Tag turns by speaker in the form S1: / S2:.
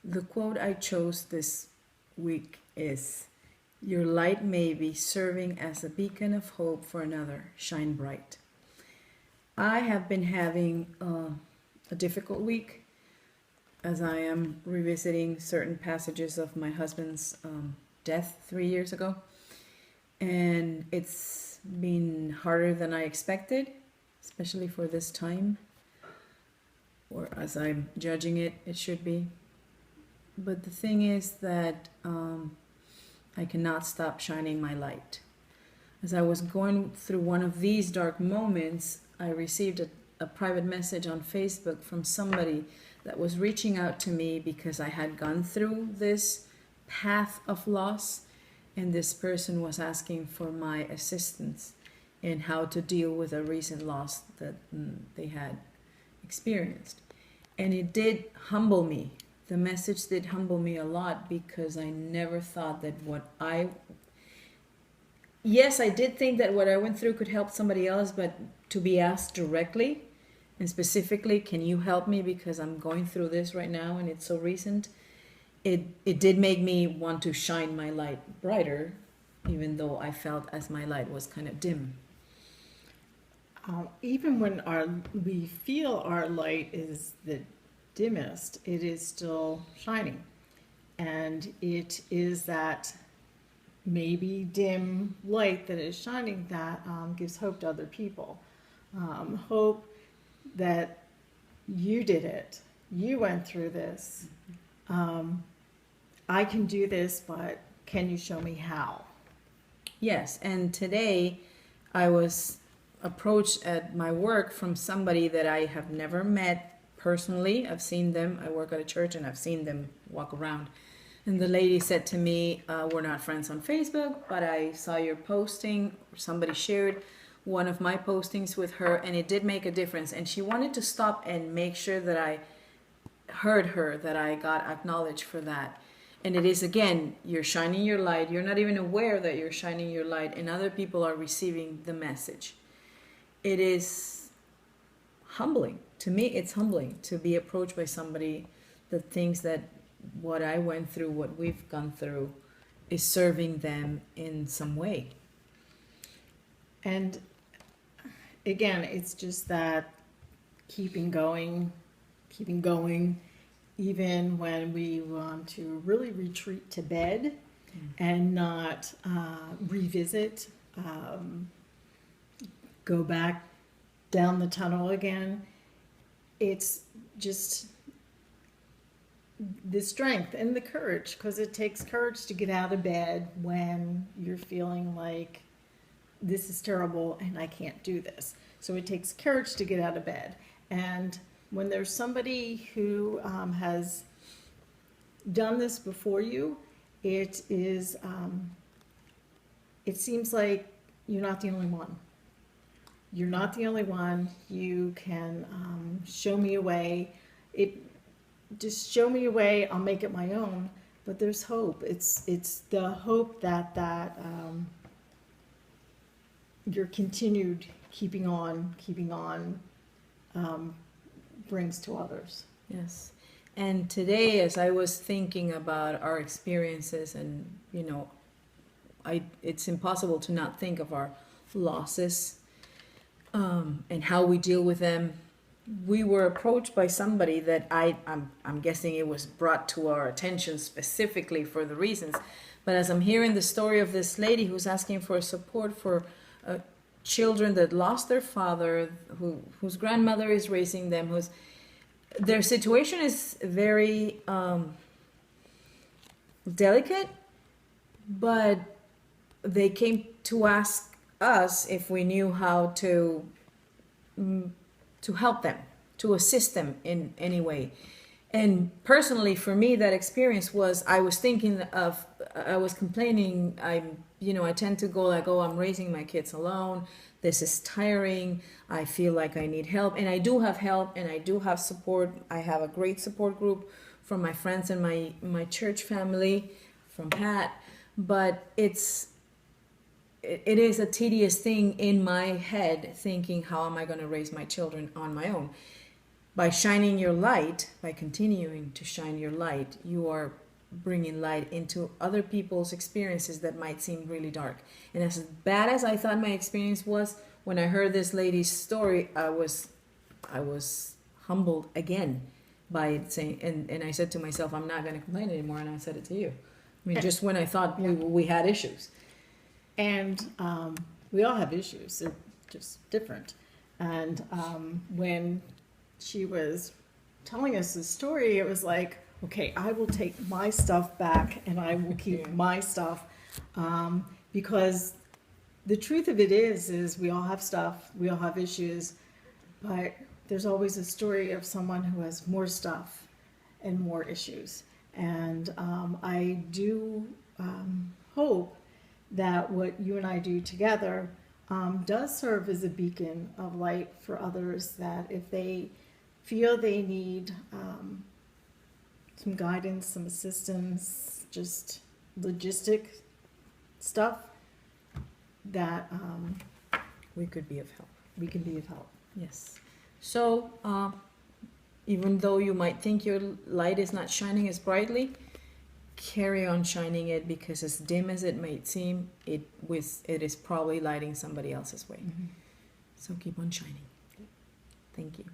S1: The quote I chose this week is, "Your light may be serving as a beacon of hope for another. Shine bright." I have been having a difficult week as I am revisiting certain passages of my husband's death 3 years ago. And it's been harder than I expected, especially for this time, or as I'm judging it, it should be. But the thing is that I cannot stop shining my light. As I was going through one of these dark moments, I received a private message on Facebook from somebody that was reaching out to me because I had gone through this path of loss, and this person was asking for my assistance in how to deal with a recent loss that they had experienced. And it did humble me. The message did humble me a lot, because I never thought that yes, I did think that what I went through could help somebody else, but to be asked directly and specifically, "Can you help me because I'm going through this right now and it's so recent?" It did make me want to shine my light brighter, even though I felt as my light was kind of dim.
S2: Even when we feel our light is the dimmest, it is still shining. And it is that maybe dim light that is shining that gives hope to other people. Hope that you did it. You went through this. I can do this, but can you show me how?
S1: Yes, and today I was approached at my work from somebody that I have never met personally. I've seen them. I work at a church and I've seen them walk around. And the lady said to me, "We're not friends on Facebook, but I saw your posting," or somebody shared one of my postings with her, and it did make a difference. And she wanted to stop and make sure that I heard her, that I got acknowledged for that. And it is, again, you're shining your light. You're not even aware that you're shining your light, and other people are receiving the message. It is humbling. To me, it's humbling to be approached by somebody that thinks that what I went through, what we've gone through, is serving them in some way.
S2: And again, it's just that keeping going, even when we want to really retreat to bed and not revisit, go back down the tunnel again. It's just the strength and the courage, because it takes courage to get out of bed when you're feeling like this is terrible and I can't do this. So it takes courage to get out of bed. And when there's somebody who has done this before you, it is, it seems like you're not the only one. You're not the only one. You can show me a way. Just show me a way. I'll make it my own. But there's hope. It's the hope that your continued keeping on, brings to others.
S1: Yes. And today, as I was thinking about our experiences, and it's impossible to not think of our losses and how we deal with them. We were approached by somebody that I'm guessing it was brought to our attention specifically for the reasons. But as I'm hearing the story of this lady who's asking for support for children that lost their father, whose grandmother is raising them, their situation is very delicate, but they came to ask us if we knew how to help them, to assist them in any way. And personally, for me, that experience was, I was complaining, I tend to go like, "Oh, I'm raising my kids alone. This is tiring. I feel like I need help." And I do have help, and I do have support. I have a great support group from my friends and my church family, from Pat. But it is a tedious thing in my head, thinking, how am I going to raise my children on my own? by shining your light, by continuing to shine your light, you are bringing light into other people's experiences that might seem really dark. And as bad as I thought my experience was, when I heard this lady's story, I was humbled again by it saying, and I said to myself, I'm not going to complain anymore. And I said it to you. I mean, just when I thought we had issues.
S2: And we all have issues, they're just different. And when she was telling us the story, it was like, okay, I will take my stuff back and I will keep my stuff. Because the truth of it is we all have stuff, we all have issues, but there's always a story of someone who has more stuff and more issues. And I do hope that what you and I do together does serve as a beacon of light for others, that if they feel they need some guidance, some assistance, just logistic stuff, that
S1: We could be of help.
S2: we can be of help.
S1: Yes. So, even though you might think your light is not shining as brightly, carry on shining it, because as dim as it might seem, it is probably lighting somebody else's way. So keep on shining. Thank you.